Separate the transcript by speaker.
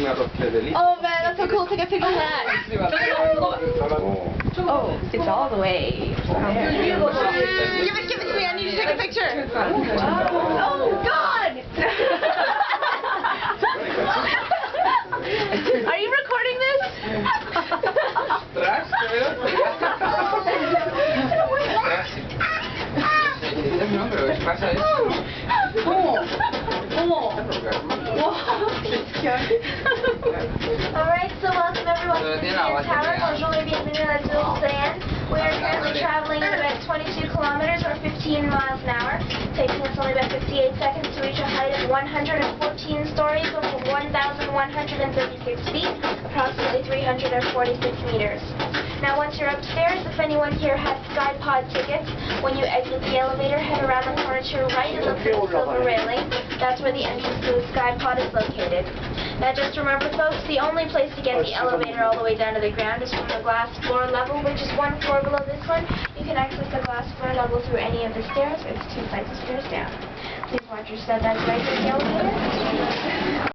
Speaker 1: Oh man, that's so cool. Take a picture of that. Oh, it's all the way. Give it to me. I need to take a picture. Oh God! Are you recording this?
Speaker 2: Alright, so welcome everyone to the Tower. Bonjour et bienvenue à la Tour Saint. We are currently traveling at about 22 kilometers or 15 miles an hour, taking us only about 58 seconds to reach a height of 114 stories over 1,136 feet, approximately 346 meters. Now once you're upstairs, if anyone here has SkyPod tickets, when you exit the elevator, head around the corner to your right and look for the silver railing. That's where the entrance to the SkyPod is located. Now just remember folks, the only place to get the elevator all the way down to the ground is from the glass floor level, which is one floor below this one. You can access the glass floor level through any of the stairs. It's 2 flights of stairs down. Please watch your step as you exit the elevator.